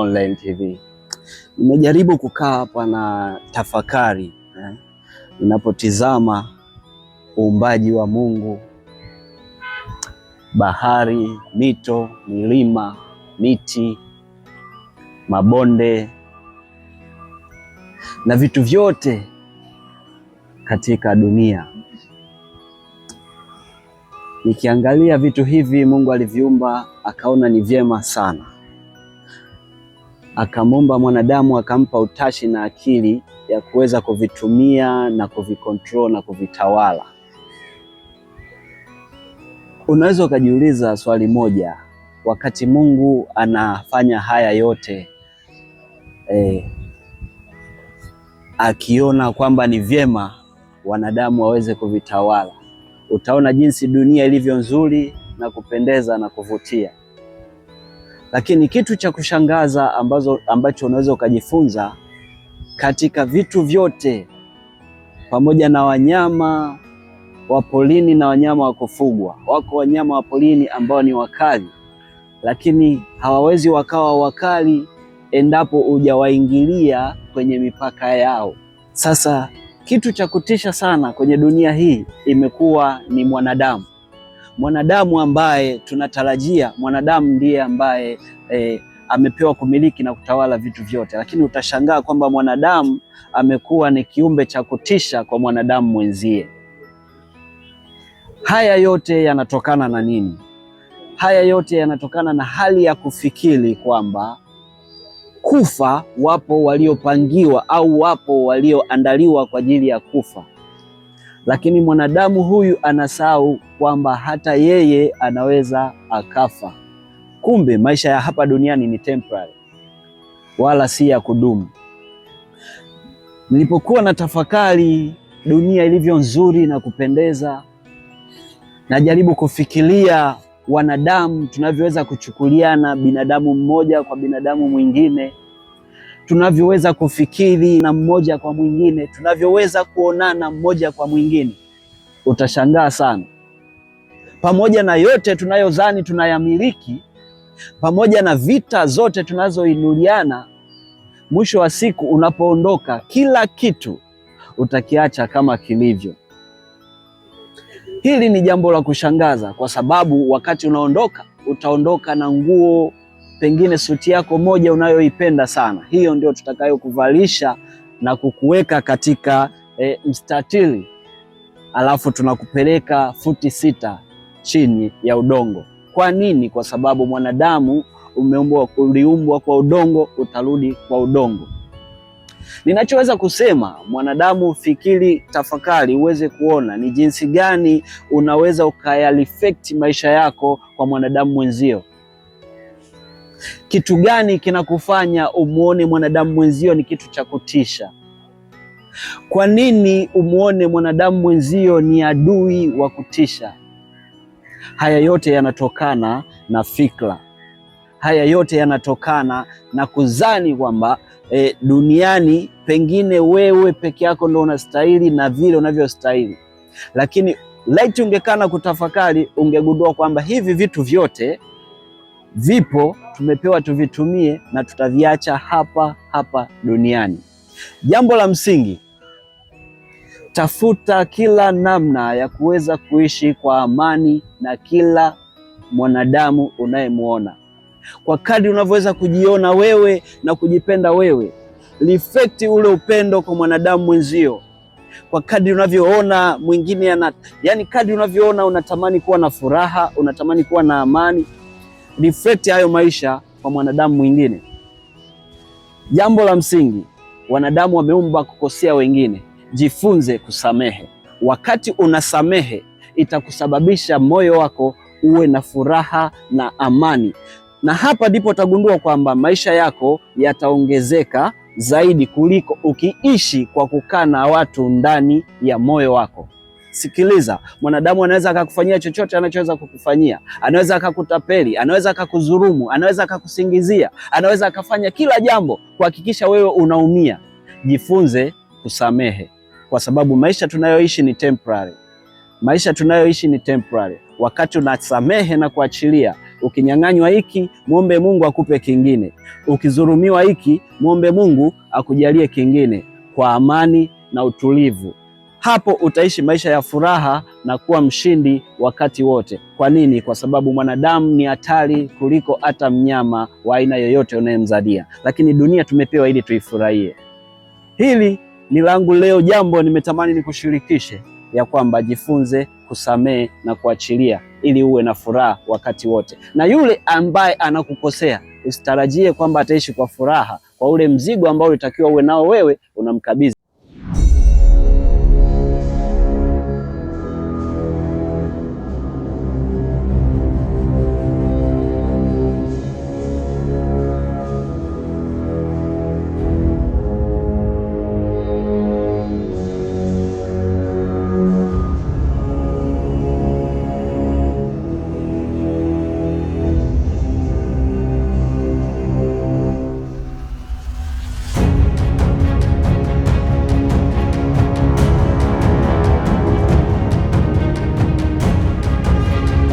Online TV. Nimejaribu kukaa hapa na tafakari ninapotizama uumbaji wa Mungu, bahari, mito, milima, miti, mabonde na vitu vyote katika dunia. Nikiangalia vitu hivi Mungu aliviumba, akaona ni vyema sana. Akamuumba mwanadamu, akampa utashi na akili ya kuweza kuvitumia na kuvikontrol na kuvitawala. Unaweza ukajiuliza swali moja, wakati Mungu anafanya haya yote akiona kwamba ni vyema wanadamu waweze kuvitawala, utaona jinsi dunia ilivyo nzuri na kupendeza na kuvutia. Lakini kitu cha kushangaza ambacho unaweza ukajifunza katika vitu vyote, pamoja na wanyama wa porini na wanyama wa kufugwa. Wako wanyama wa porini ambao ni wakali, lakini hawawezi wakawa wakali endapo hujawaingilia kwenye mipaka yao. Sasa kitu cha kutisha sana kwenye dunia hii imekuwa ni mwanadamu. Mwanadamu ambaye tunatarajia mwanadamu ndiye ambaye amepewa kumiliki na kutawala vitu vyote, lakini utashangaa kwamba mwanadamu amekuwa ni kiumbe cha kutisha kwa mwanadamu mwenzie. Haya yote yanatokana na nini? Haya yote yanatokana na hali ya kufikiri kwamba kufa, wapo waliopangiwa au wapo walioandaliwa kwa ajili ya kufa, lakini mwanadamu huyu anasahau kwamba hata yeye anaweza akafa. Kumbe maisha ya hapa duniani ni temporary, wala si ya kudumu. Nilipokuwa na tafakari dunia ilivyo nzuri na kupendeza, najaribu kufikiria wanadamu tunavyoweza kuchukuliana, binadamu mmoja kwa binadamu mwingine, tunavyoweza kufikiri na mmoja kwa mwingine, tunavyoweza kuonana mmoja kwa mwingine. Utashangaa sana, pamoja na yote tunayozani tunayamiliki, pamoja na vita zote tunazoinuliana, mwisho wa siku unapoondoka, kila kitu utakiacha kama kilivyo. Hili ni jambo la kushangaza, kwa sababu wakati unaondoka, utaondoka na nguo, pengine suti yako moja unayoipenda sana. Hiyo ndio tutakayokuvalisha na kukuweka katika mstatili, alafu tunakupeleka futi 6 chini ya udongo. Kwa nini? Kwa sababu mwanadamu uliumbwa kwa udongo, utarudi kwa udongo. Ninachoweza kusema, mwanadamu, fikiri, tafakari, uweze kuona ni jinsi gani unaweza ukayalifect maisha yako kwa mwanadamu mwenzio. Kitu gani kinakufanya umuone mwanadamu mwenzio ni kitu cha kutisha? Kwa nini umuone mwanadamu mwenzio ni adui wa kutisha? Haya yote yanatokana na fikra. Haya yote yanatokana na kuzani kwamba duniani pengine wewe peke yako ndo unastahili na vile unavyostahili. Lakini laiti ungekana kutafakari, ungegundua kwamba hivi vitu vyote vipo, tumepewa tuvitumie na tutaviacha hapa hapa duniani. Jambo la msingi, tafuta kila namna ya kuweza kuishi kwa amani na kila mwanadamu unayemuona. Kwa kadri unavyoweza kujiona wewe na kujipenda wewe, reflect ule upendo kwa mwanadamu mwenzio. Kwa kadri unavyoona mwingine kadri unavyoona unatamani kuwa na furaha, unatamani kuwa na amani, reflect hayo maisha kwa mwanadamu mwingine. Jambo la msingi, wanadamu wameumbwa kukosea wengine. Jifunze kusamehe. Wakati unasamehe, itakusababisha moyo wako uwe na furaha na amani, na hapa ndipo utagundua kwamba maisha yako yataongezeka zaidi kuliko ukiishi kwa kukaa na watu ndani ya moyo wako. Sikiliza, mwanadamu anaweza akakufanyia chochote anachoweza kukufanyia. Anaweza akakutapeli, anaweza akakudhulumu, anaweza akakusingizia, anaweza akafanya kila jambo kuhakikisha wewe unaumia. Jifunze kusamehe, kwa sababu maisha tunayoishi ni temporary. Maisha tunayoishi ni temporary. Wakati unasamehe na kuachilia, Ukinyang'anywa hiki, muombe Mungu akupe kingine. Ukidhulumiwa hiki, muombe Mungu akujalie kingine, kwa amani na utulivu. Hapo utaishi maisha ya furaha na kuwa mshindi wakati wote. Kwa nini? Kwa sababu mwanadamu ni hatari kuliko hata mnyama wa aina yoyote unayemzadia, lakini dunia tumepewa ili tuifurahie. Hili ni langu leo jambo nimetamani nikushirikishe, ya kwamba jifunze kusamehe na kuachilia ili uwe na furaha wakati wote. Na yule ambaye anakukosea usitarajie kwamba ataishi kwa furaha, kwa ule mzigo ambao ulitakiwa uwe nao wewe unamkabidhi.